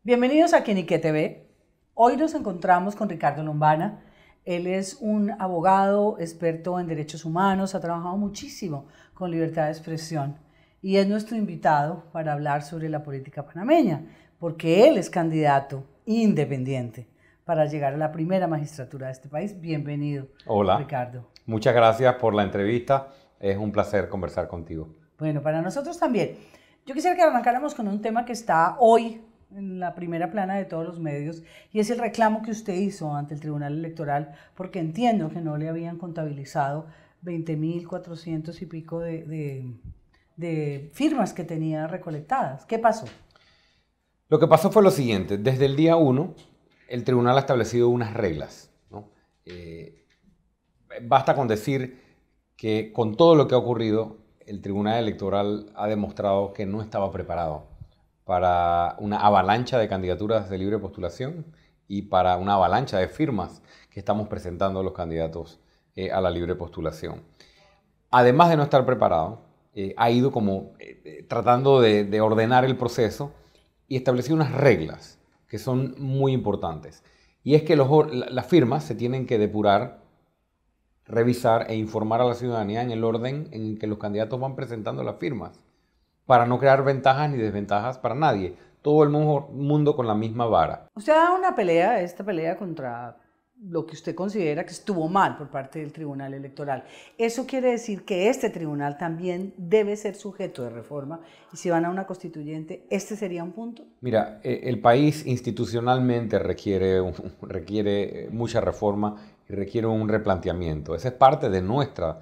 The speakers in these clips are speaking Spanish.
Bienvenidos a Quienique TV. Hoy nos encontramos con Ricardo Lombana. Él es un abogado experto en derechos humanos, ha trabajado muchísimo con libertad de expresión y es nuestro invitado para hablar sobre la política panameña, porque él es candidato independiente para llegar a la primera magistratura de este país. Bienvenido. Hola. Ricardo. Muchas gracias por la entrevista. Es un placer conversar contigo. Bueno, para nosotros también. Yo quisiera que arrancáramos con un tema que está hoy en la primera plana de todos los medios, y es el reclamo que usted hizo ante el Tribunal Electoral, porque entiendo que no le habían contabilizado 20.400 y pico de firmas que tenía recolectadas. ¿Qué pasó? Lo que pasó fue lo siguiente. Desde el día 1, el tribunal ha establecido unas reglas, ¿no? Basta con decir que con todo lo que ha ocurrido, el Tribunal Electoral ha demostrado que no estaba preparado para una avalancha de candidaturas de libre postulación y para una avalancha de firmas que estamos presentando los candidatos a la libre postulación. Además de no estar preparado, ha ido como tratando de ordenar el proceso y establecer unas reglas que son muy importantes. Y es que las firmas se tienen que depurar, revisar e informar a la ciudadanía en el orden en que los candidatos van presentando las firmas, para no crear ventajas ni desventajas para nadie. Todo el mundo con la misma vara. Usted ha dado esta pelea contra lo que usted considera que estuvo mal por parte del Tribunal Electoral. Eso quiere decir que este tribunal también debe ser sujeto de reforma, y si van a una constituyente, ¿este sería un punto? Mira, el país institucionalmente requiere mucha reforma y requiere un replanteamiento. Esa es parte de nuestro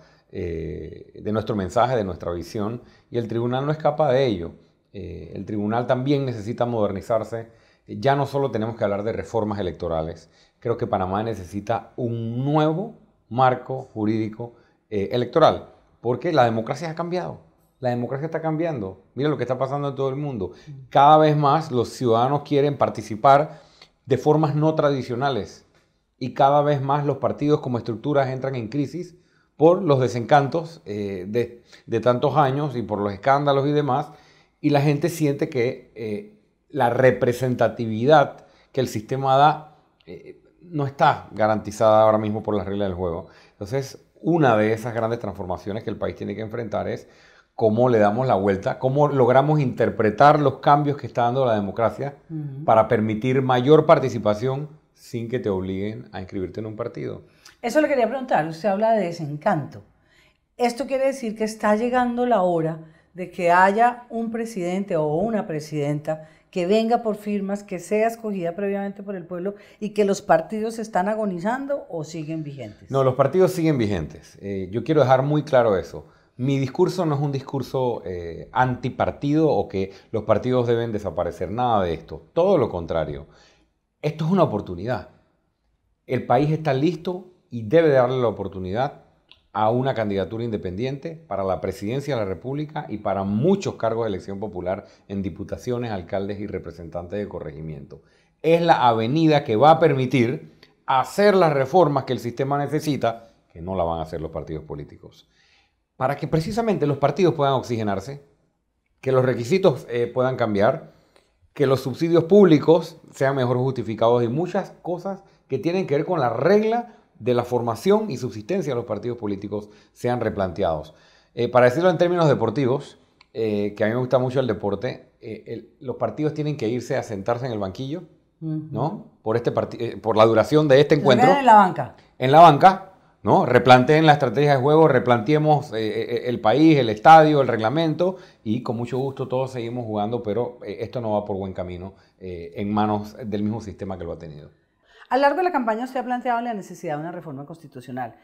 mensaje, de nuestra visión, y el tribunal no escapa de ello. El tribunal también necesita modernizarse. Ya no solo tenemos que hablar de reformas electorales, creo que Panamá necesita un nuevo marco jurídico electoral, porque la democracia ha cambiado. La democracia está cambiando. Mira lo que está pasando en todo el mundo. Cada vez más los ciudadanos quieren participar de formas no tradicionales, y cada vez más los partidos como estructuras entran en crisis por los desencantos de tantos años y por los escándalos y demás, y la gente siente que la representatividad que el sistema da no está garantizada ahora mismo por las reglas del juego. Entonces, una de esas grandes transformaciones que el país tiene que enfrentar es cómo le damos la vuelta, cómo logramos interpretar los cambios que está dando la democracia para permitir mayor participación sin que te obliguen a inscribirte en un partido. Eso le quería preguntar. Usted habla de desencanto. Esto quiere decir que está llegando la hora de que haya un presidente o una presidenta que venga por firmas, que sea escogida previamente por el pueblo, y que los partidos están agonizando o siguen vigentes. No, los partidos siguen vigentes. Yo quiero dejar muy claro eso. Mi discurso no es un discurso antipartido o que los partidos deben desaparecer. Nada de esto. Todo lo contrario. Esto es una oportunidad. El país está listo y debe darle la oportunidad a una candidatura independiente para la presidencia de la República y para muchos cargos de elección popular en diputaciones, alcaldes y representantes de corregimiento. Es la avenida que va a permitir hacer las reformas que el sistema necesita, que no la van a hacer los partidos políticos, para que precisamente los partidos puedan oxigenarse, que los requisitos puedan cambiar, que los subsidios públicos sean mejor justificados y muchas cosas que tienen que ver con la regla de la formación y subsistencia de los partidos políticos sean replanteados. Para decirlo en términos deportivos, que a mí me gusta mucho el deporte, los partidos tienen que irse a sentarse en el banquillo, ¿no? Por la duración de este encuentro. En la banca. En la banca, ¿no? Replanteen la estrategia de juego, replanteemos el país, el estadio, el reglamento, y con mucho gusto todos seguimos jugando, pero esto no va por buen camino en manos del mismo sistema que lo ha tenido. A lo largo de la campaña usted ha planteado la necesidad de una reforma constitucional.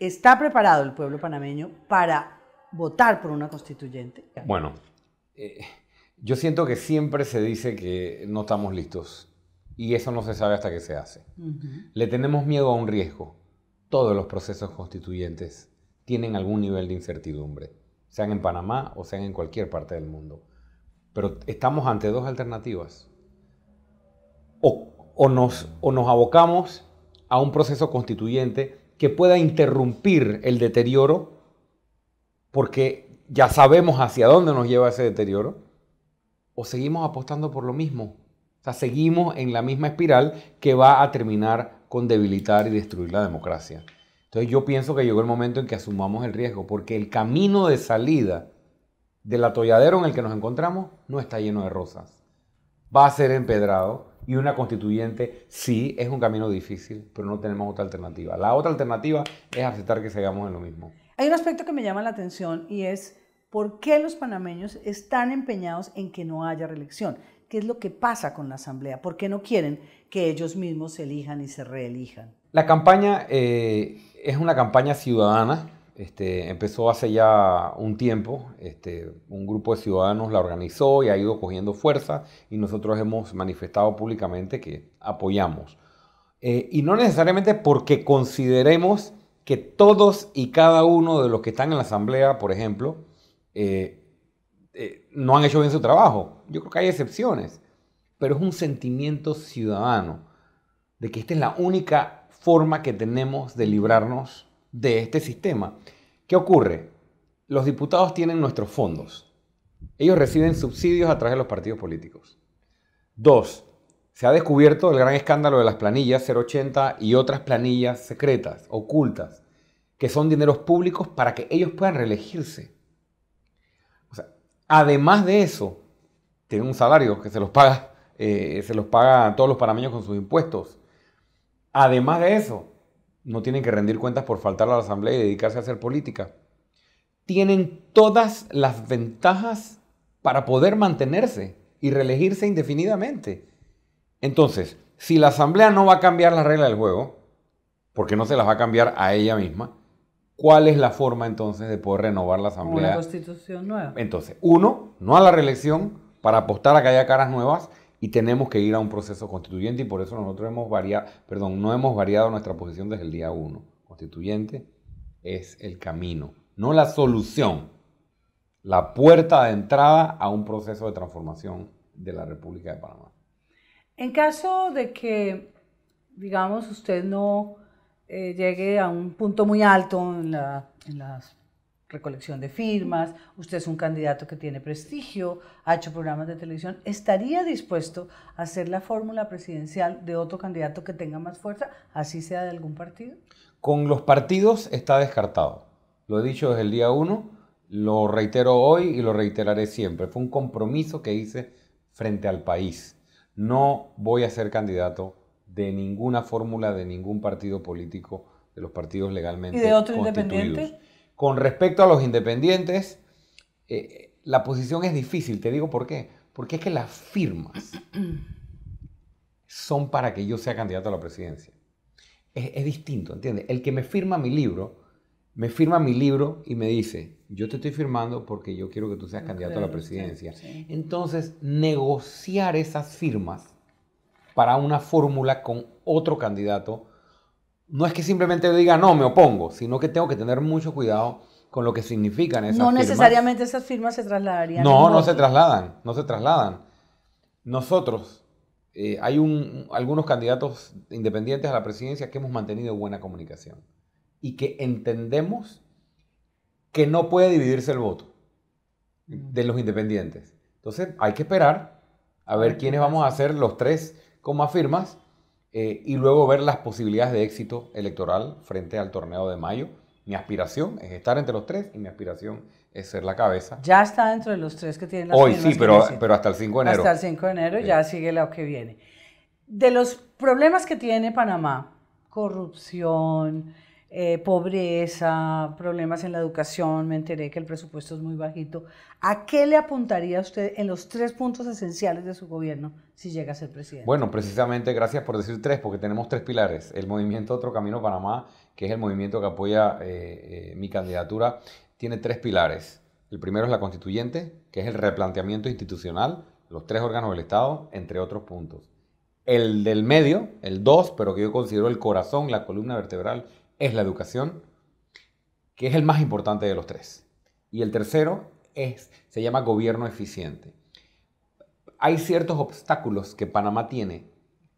¿Está preparado el pueblo panameño para votar por una constituyente? Bueno, yo siento que siempre se dice que no estamos listos, y eso no se sabe hasta que se hace. Le tenemos miedo a un riesgo. Todos los procesos constituyentes tienen algún nivel de incertidumbre, sean en Panamá o sean en cualquier parte del mundo. Pero estamos ante dos alternativas. O nos abocamos a un proceso constituyente que pueda interrumpir el deterioro, porque ya sabemos hacia dónde nos lleva ese deterioro, o seguimos apostando por lo mismo, O sea, seguimos en la misma espiral que va a terminar con debilitar y destruir la democracia. Entonces yo pienso que llegó el momento en que asumamos el riesgo, porque el camino de salida del atolladero en el que nos encontramos no está lleno de rosas. Va a ser empedrado y una constituyente sí es un camino difícil, pero no tenemos otra alternativa. La otra alternativa es aceptar que sigamos en lo mismo. Hay un aspecto que me llama la atención y es por qué los panameños están empeñados en que no haya reelección. ¿Qué es lo que pasa con la Asamblea? ¿Por qué no quieren que ellos mismos se elijan y se reelijan? La campaña es una campaña ciudadana. Empezó hace ya un tiempo. Un grupo de ciudadanos la organizó y ha ido cogiendo fuerza y nosotros hemos manifestado públicamente que apoyamos. Y no necesariamente porque consideremos que todos y cada uno de los que están en la Asamblea, por ejemplo, no han hecho bien su trabajo. Yo creo que hay excepciones, pero es un sentimiento ciudadano de que esta es la única forma que tenemos de librarnos de este sistema. ¿Qué ocurre? Los diputados tienen nuestros fondos. Ellos reciben subsidios a través de los partidos políticos. 2. Se ha descubierto el gran escándalo de las planillas 080 y otras planillas secretas, ocultas, que son dineros públicos para que ellos puedan reelegirse. O sea, además de eso, tienen un salario que se los paga a todos los panameños con sus impuestos. Además de eso, no tienen que rendir cuentas por faltar a la Asamblea y dedicarse a hacer política. Tienen todas las ventajas para poder mantenerse y reelegirse indefinidamente. Entonces, si la Asamblea no va a cambiar las reglas del juego, porque no se las va a cambiar a ella misma, ¿cuál es la forma entonces de poder renovar la Asamblea? Una constitución nueva. Entonces, uno, no a la reelección para apostar a que haya caras nuevas y tenemos que ir a un proceso constituyente y por eso nosotros no hemos variado nuestra posición desde el día 1. Constituyente es el camino, no la solución, la puerta de entrada a un proceso de transformación de la República de Panamá. En caso de que, digamos, usted no llegue a un punto muy alto en la recolección de firmas, usted es un candidato que tiene prestigio, ha hecho programas de televisión, ¿estaría dispuesto a hacer la fórmula presidencial de otro candidato que tenga más fuerza, así sea de algún partido? Con los partidos está descartado. Lo he dicho desde el día 1, lo reitero hoy y lo reiteraré siempre. Fue un compromiso que hice frente al país. No voy a ser candidato de ninguna fórmula de ningún partido político, de los partidos legalmente constituidos. ¿Y de otro constituidos. independiente? Con respecto a los independientes, la posición es difícil. Te digo por qué. Porque es que las firmas son para que yo sea candidato a la presidencia. Es distinto, ¿entiendes? El que me firma mi libro y me dice, yo te estoy firmando porque yo quiero que tú seas candidato a la presidencia. Sí. Entonces, negociar esas firmas para una fórmula con otro candidato, no es que simplemente diga, no, me opongo, sino que tengo que tener mucho cuidado con lo que significan esas firmas. No necesariamente esas firmas se trasladarían. No se trasladan. Nosotros, hay algunos candidatos independientes a la presidencia que hemos mantenido buena comunicación y que entendemos que no puede dividirse el voto de los independientes. Entonces hay que esperar a ver quiénes vamos a hacer los 3 con más firmas y luego ver las posibilidades de éxito electoral frente al torneo de mayo. Mi aspiración es estar entre los 3 y mi aspiración es ser la cabeza. Ya está dentro de los 3 que tienen las hoy, firmas. Sí, pero hasta el 5 de enero. Hasta el 5 de enero sí. Ya sigue lo que viene. De los problemas que tiene Panamá, corrupción, pobreza, problemas en la educación, me enteré que el presupuesto es muy bajito. ¿A qué le apuntaría usted en los 3 puntos esenciales de su gobierno si llega a ser presidente? Bueno, precisamente gracias por decir 3, porque tenemos 3 pilares. El movimiento Otro Camino Panamá, que es el movimiento que apoya mi candidatura, tiene 3 pilares. El primero es la constituyente, que es el replanteamiento institucional, los 3 órganos del Estado, entre otros puntos. El del medio, el 2, pero que yo considero el corazón, la columna vertebral, es la educación, que es el más importante de los 3. Y el tercero se llama gobierno eficiente. Hay ciertos obstáculos que Panamá tiene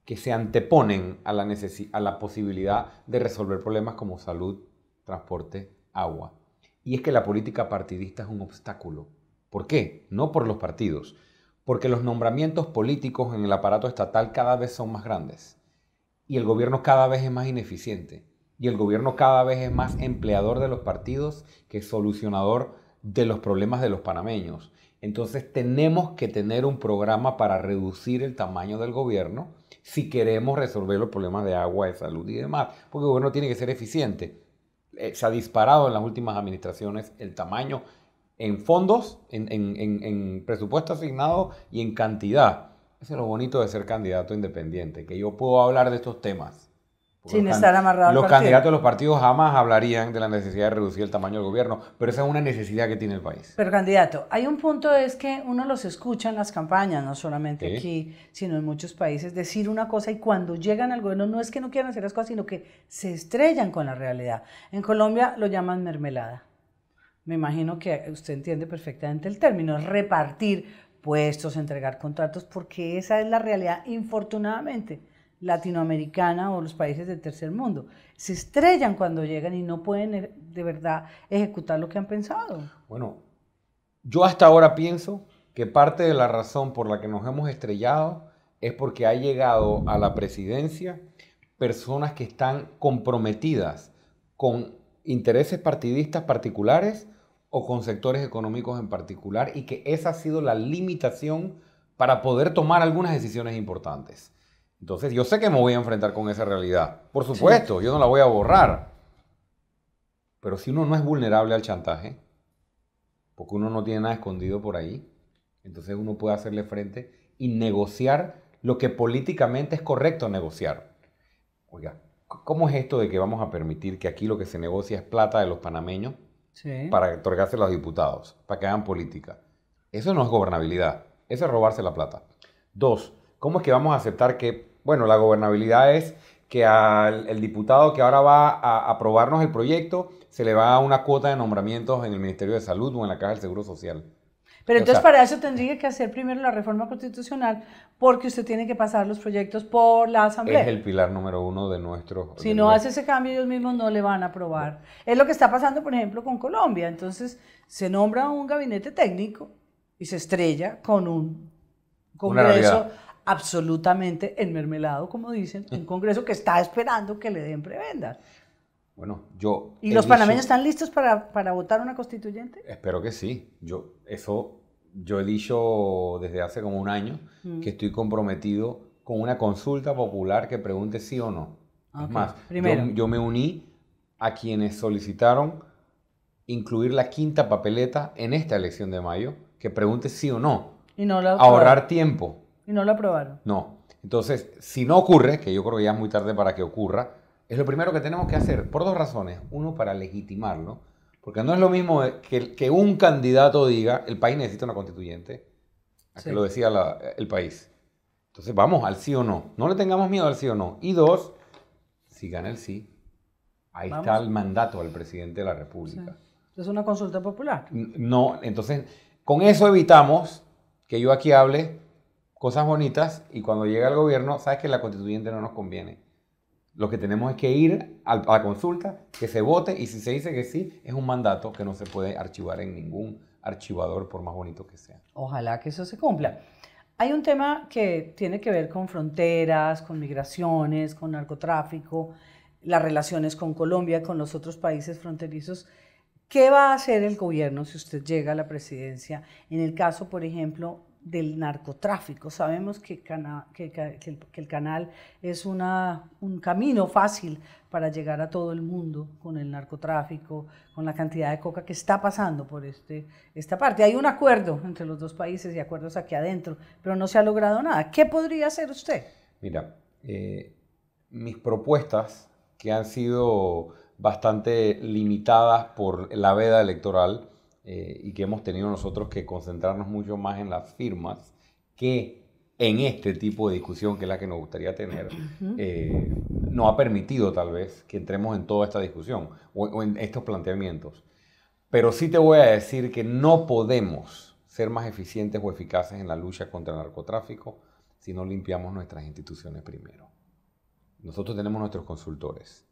que se anteponen a la posibilidad de resolver problemas como salud, transporte, agua. Y es que la política partidista es un obstáculo. ¿Por qué? No por los partidos, porque los nombramientos políticos en el aparato estatal cada vez son más grandes y el gobierno cada vez es más ineficiente y el gobierno cada vez es más empleador de los partidos que solucionador de los problemas de los panameños. Entonces tenemos que tener un programa para reducir el tamaño del gobierno si queremos resolver los problemas de agua, de salud y demás, porque el gobierno tiene que ser eficiente. Se ha disparado en las últimas administraciones el tamaño en fondos, en presupuesto asignado y en cantidad. Eso es lo bonito de ser candidato independiente, que yo puedo hablar de estos temas. Sin estar amarrado al Los partido. candidatos de los partidos jamás hablarían de la necesidad de reducir el tamaño del gobierno, pero esa es una necesidad que tiene el país. Pero candidato, hay un punto es que uno los escucha en las campañas, no solamente Sí. aquí, sino en muchos países, decir una cosa y cuando llegan al gobierno no es que no quieran hacer las cosas, sino que se estrellan con la realidad. En Colombia lo llaman mermelada. Me imagino que usted entiende perfectamente el término, es repartir puestos, entregar contratos, porque esa es la realidad, infortunadamente, latinoamericana o los países del tercer mundo. Se estrellan cuando llegan y no pueden de verdad ejecutar lo que han pensado. Bueno, yo hasta ahora pienso que parte de la razón por la que nos hemos estrellado es porque ha llegado a la presidencia personas que están comprometidas con intereses partidistas particulares o con sectores económicos en particular y que esa ha sido la limitación para poder tomar algunas decisiones importantes. Entonces, yo sé que me voy a enfrentar con esa realidad. Por supuesto, yo no la voy a borrar. Pero si uno no es vulnerable al chantaje, porque uno no tiene nada escondido por ahí, entonces uno puede hacerle frente y negociar lo que políticamente es correcto negociar. Oiga, ¿cómo es esto de que vamos a permitir que aquí lo que se negocia es plata de los panameños para otorgarse a los diputados, para que hagan política? Eso no es gobernabilidad, eso es robarse la plata. Dos, ¿cómo es que vamos a aceptar que, bueno, la gobernabilidad es que al diputado que ahora va a aprobarnos el proyecto se le va a una cuota de nombramientos en el Ministerio de Salud o en la Caja del Seguro Social? Pero entonces para eso tendría que hacer primero la reforma constitucional porque usted tiene que pasar los proyectos por la Asamblea. Es el pilar número uno de nuestro... Si no hace ese cambio, ellos mismos no le van a aprobar. Es lo que está pasando, por ejemplo, con Colombia. Entonces se nombra un gabinete técnico y se estrella con un Congreso absolutamente enmermelado, como dicen, un Congreso que está esperando que le den prebendas. Bueno, ¿Y los panameños están listos para votar una constituyente? Espero que sí. Yo he dicho desde hace como un año que estoy comprometido con una consulta popular que pregunte sí o no. Okay. Es más, yo me uní a quienes solicitaron incluir la quinta papeleta en esta elección de mayo, que pregunte sí o no. Y no la ahorrar tiempo. ¿Y no la aprobaron? No. Entonces, si no ocurre, que yo creo que ya es muy tarde para que ocurra, es lo primero que tenemos que hacer, por dos razones. Uno, para legitimarlo, porque no es lo mismo que un candidato diga, el país necesita una constituyente, a que lo decía el país. Entonces, vamos al sí o no. No le tengamos miedo al sí o no. Y dos, si gana el sí, ahí está el mandato del presidente de la República. Sí. ¿Es una consulta popular? No, entonces, con eso evitamos que yo aquí hable cosas bonitas y cuando llegue al gobierno, sabes que la constituyente no nos conviene. Lo que tenemos es que ir a la consulta, que se vote y si se dice que sí, es un mandato que no se puede archivar en ningún archivador por más bonito que sea. Ojalá que eso se cumpla. Hay un tema que tiene que ver con fronteras, con migraciones, con narcotráfico, las relaciones con Colombia, con los otros países fronterizos. ¿Qué va a hacer el gobierno si usted llega a la presidencia en el caso, por ejemplo, del narcotráfico? Sabemos que el canal es un camino fácil para llegar a todo el mundo con el narcotráfico, con la cantidad de coca que está pasando por esta parte. Hay un acuerdo entre los dos países y acuerdos aquí adentro, pero no se ha logrado nada. ¿Qué podría hacer usted? Mira, mis propuestas, que han sido bastante limitadas por la veda electoral, y que hemos tenido nosotros que concentrarnos mucho más en las firmas que en este tipo de discusión que es la que nos gustaría tener, no ha permitido tal vez que entremos en toda esta discusión o en estos planteamientos. Pero sí te voy a decir que no podemos ser más eficientes o eficaces en la lucha contra el narcotráfico si no limpiamos nuestras instituciones primero. Nosotros tenemos nuestros consultores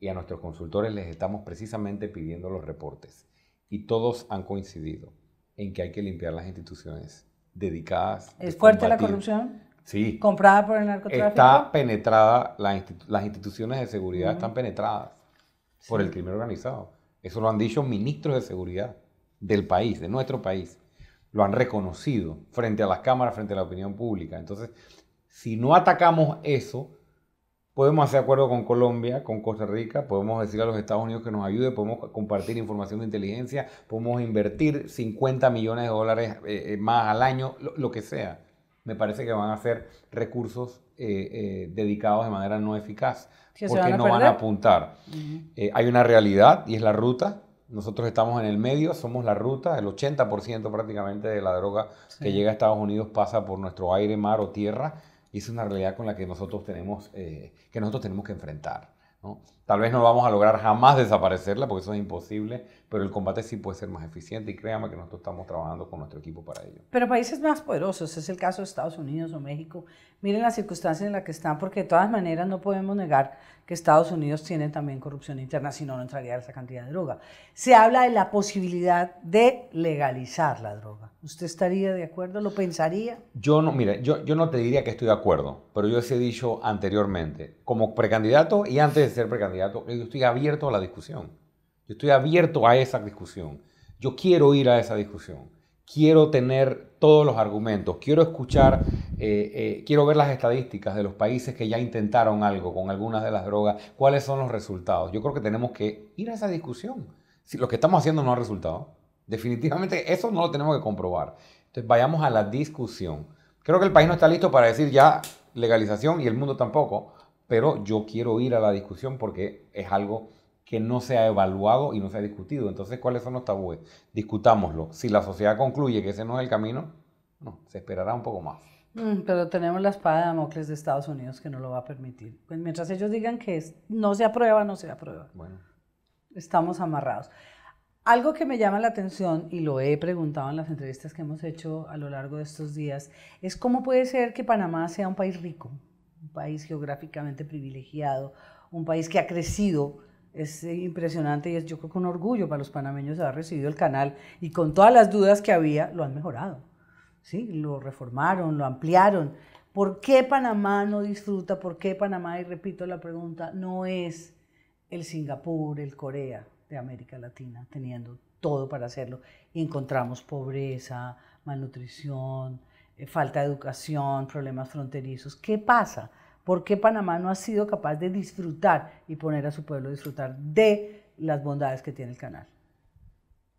y a nuestros consultores les estamos precisamente pidiendo los reportes. Y todos han coincidido en que hay que limpiar las instituciones dedicadas. ¿Es fuerte la combatir. corrupción? Sí. ¿Comprada por el narcotráfico? Está penetrada, las instituciones de seguridad están penetradas por el crimen organizado. Eso lo han dicho ministros de seguridad del país, de nuestro país. Lo han reconocido frente a las cámaras, frente a la opinión pública. Entonces, si no atacamos eso, podemos hacer acuerdo con Colombia, con Costa Rica, podemos decir a los Estados Unidos que nos ayude, podemos compartir información de inteligencia, podemos invertir 50 millones de dólares más al año, lo que sea. Me parece que van a ser recursos dedicados de manera no eficaz, porque no van a apuntar. Hay una realidad y es la ruta. Nosotros estamos en el medio, somos la ruta, el 80% prácticamente de la droga que llega a Estados Unidos pasa por nuestro aire, mar o tierra. Y es una realidad con la que nosotros tenemos que enfrentar, ¿no? Tal vez no vamos a lograr jamás desaparecerla, porque eso es imposible, pero el combate sí puede ser más eficiente y créame que nosotros estamos trabajando con nuestro equipo para ello. Pero países más poderosos, es el caso de Estados Unidos o México, miren las circunstancias en las que están, porque de todas maneras no podemos negar que Estados Unidos tiene también corrupción interna, si no, no entraría esa cantidad de droga. Se habla de la posibilidad de legalizar la droga. ¿Usted estaría de acuerdo? ¿Lo pensaría? Yo no te diría que estoy de acuerdo, pero yo sí he dicho anteriormente, como precandidato y antes de ser precandidato, yo estoy abierto a la discusión. Yo estoy abierto a esa discusión. Yo quiero ir a esa discusión. Quiero tener todos los argumentos. Quiero escuchar, quiero ver las estadísticas de los países que ya intentaron algo con algunas de las drogas. ¿Cuáles son los resultados? Yo creo que tenemos que ir a esa discusión. Si lo que estamos haciendo no ha resultado, definitivamente eso no lo tenemos que comprobar. Entonces vayamos a la discusión. Creo que el país no está listo para decir ya legalización y el mundo tampoco, pero yo quiero ir a la discusión porque es algo que no se ha evaluado y no se ha discutido. Entonces, ¿cuáles son los tabúes? Discutámoslo. Si la sociedad concluye que ese no es el camino, no, se esperará un poco más. Pero tenemos la espada de Damocles de Estados Unidos que no lo va a permitir. Pues mientras ellos digan que no se aprueba, no se aprueba. Bueno. Estamos amarrados. Algo que me llama la atención, y lo he preguntado en las entrevistas que hemos hecho a lo largo de estos días, es cómo puede ser que Panamá sea un país rico, un país geográficamente privilegiado, un país que ha crecido. Es impresionante y es yo creo que un orgullo para los panameños haber recibido el canal y con todas las dudas que había, lo han mejorado. ¿Sí? Lo reformaron, lo ampliaron. ¿Por qué Panamá no disfruta? ¿Por qué Panamá, y repito la pregunta, no es el Singapur, el Corea de América Latina, teniendo todo para hacerlo? Y encontramos pobreza, malnutrición, falta de educación, problemas fronterizos. ¿Qué pasa? ¿Por qué Panamá no ha sido capaz de disfrutar y poner a su pueblo a disfrutar de las bondades que tiene el canal?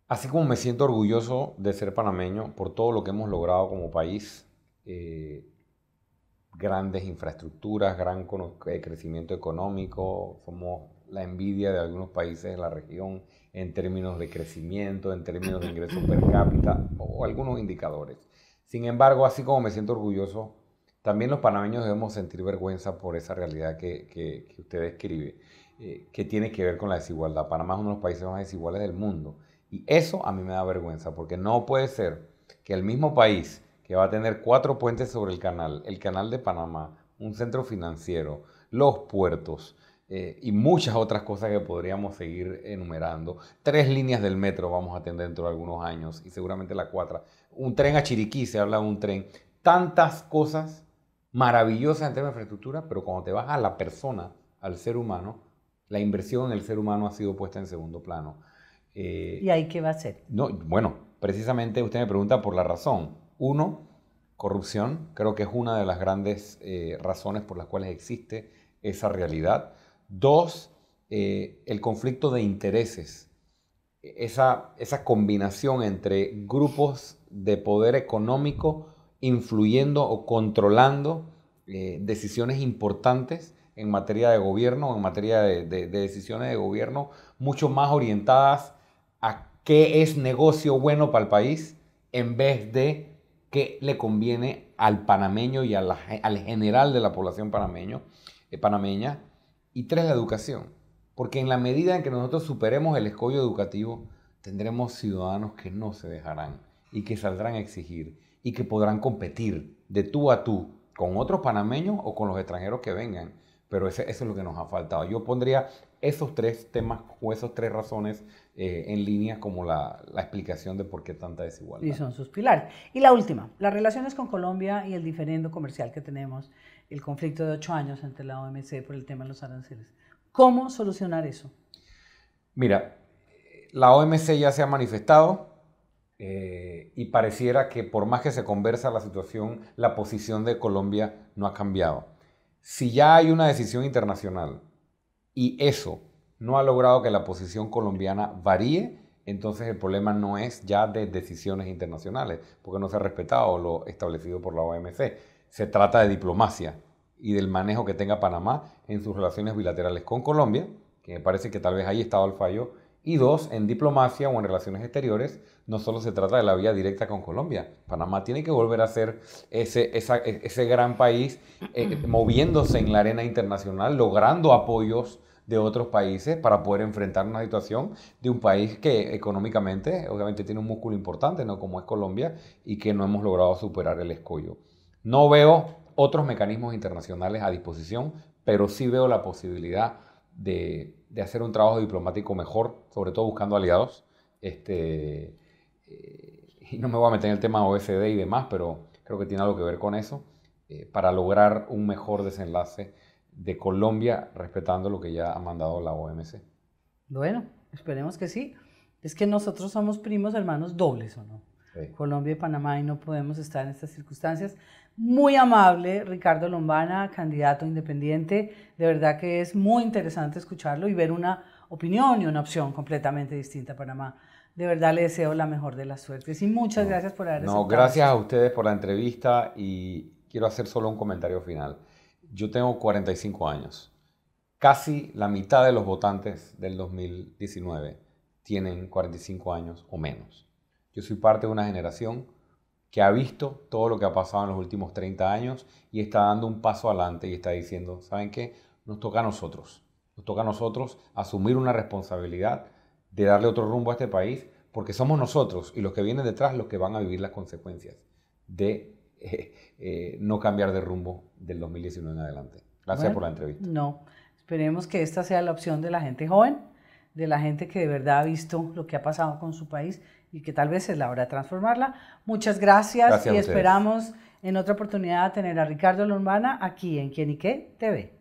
Así como me siento orgulloso de ser panameño por todo lo que hemos logrado como país, grandes infraestructuras, gran crecimiento económico, somos la envidia de algunos países de la región en términos de crecimiento, en términos de ingresos per cápita o algunos indicadores. Sin embargo, así como me siento orgulloso, también los panameños debemos sentir vergüenza por esa realidad que usted describe, que tiene que ver con la desigualdad. Panamá es uno de los países más desiguales del mundo. Y eso a mí me da vergüenza, porque no puede ser que el mismo país que va a tener 4 puentes sobre el canal de Panamá, un centro financiero, los puertos y muchas otras cosas que podríamos seguir enumerando. 3 líneas del metro vamos a tener dentro de algunos años y seguramente la 4. Un tren a Chiriquí, se habla de un tren. Tantas cosas maravillosas en términos de infraestructura, pero cuando te vas a la persona, al ser humano, la inversión en el ser humano ha sido puesta en segundo plano. ¿Y ahí qué va a hacer? No, bueno, precisamente usted me pregunta por la razón. 1, corrupción. Creo que es una de las grandes razones por las cuales existe esa realidad. 2, el conflicto de intereses. Esa combinación entre grupos de poder económico influyendo o controlando decisiones importantes en materia de gobierno, en materia de decisiones de gobierno, mucho más orientadas a qué es negocio bueno para el país en vez de qué le conviene al panameño y al general de la población panameña. Y 3, la educación. Porque en la medida en que nosotros superemos el escollo educativo, tendremos ciudadanos que no se dejarán y que saldrán a exigir y que podrán competir de tú a tú con otros panameños o con los extranjeros que vengan. Pero eso es lo que nos ha faltado. Yo pondría esos tres temas o esas tres razones en línea como la explicación de por qué tanta desigualdad. Y son sus pilares. Y la última, las relaciones con Colombia y el diferendo comercial que tenemos, el conflicto de 8 años entre la OMC por el tema de los aranceles. ¿Cómo solucionar eso? Mira, la OMC ya se ha manifestado y pareciera que por más que se conversa la situación, la posición de Colombia no ha cambiado. Si ya hay una decisión internacional y eso no ha logrado que la posición colombiana varíe, entonces el problema no es ya de decisiones internacionales, porque no se ha respetado lo establecido por la OMC. Se trata de diplomacia y del manejo que tenga Panamá en sus relaciones bilaterales con Colombia, que me parece que tal vez ahí estaba el fallo. Y dos, en diplomacia o en relaciones exteriores, no solo se trata de la vía directa con Colombia. Panamá tiene que volver a ser ese gran país moviéndose en la arena internacional, logrando apoyos de otros países para poder enfrentar una situación de un país que económicamente, obviamente, tiene un músculo importante, ¿no? Como es Colombia, y que no hemos logrado superar el escollo. No veo otros mecanismos internacionales a disposición, pero sí veo la posibilidad de hacer un trabajo diplomático mejor, sobre todo buscando aliados. Y no me voy a meter en el tema OECD y demás, pero creo que tiene algo que ver con eso, para lograr un mejor desenlace de Colombia, respetando lo que ya ha mandado la OMC. Bueno, esperemos que sí. Es que nosotros somos primos hermanos dobles, ¿o no? Sí. Colombia y Panamá, y no podemos estar en estas circunstancias. Muy amable, Ricardo Lombana, candidato independiente. De verdad que es muy interesante escucharlo y ver una opinión y una opción completamente distinta a Panamá. De verdad le deseo la mejor de las suertes y muchas gracias por haber aceptado. Gracias a ustedes por la entrevista y quiero hacer solo un comentario final. Yo tengo 45 años. Casi la mitad de los votantes del 2019 tienen 45 años o menos. Yo soy parte de una generación que ha visto todo lo que ha pasado en los últimos 30 años y está dando un paso adelante y está diciendo, ¿saben qué? Nos toca a nosotros. Nos toca a nosotros asumir una responsabilidad de darle otro rumbo a este país, porque somos nosotros y los que vienen detrás los que van a vivir las consecuencias de no cambiar de rumbo del 2019 en adelante. Gracias por la entrevista. No, esperemos que esta sea la opción de la gente joven, de la gente que de verdad ha visto lo que ha pasado con su país y que tal vez es la hora de transformarla. Muchas gracias y esperamos en otra oportunidad tener a Ricardo Lombana aquí en Quién y Qué TV.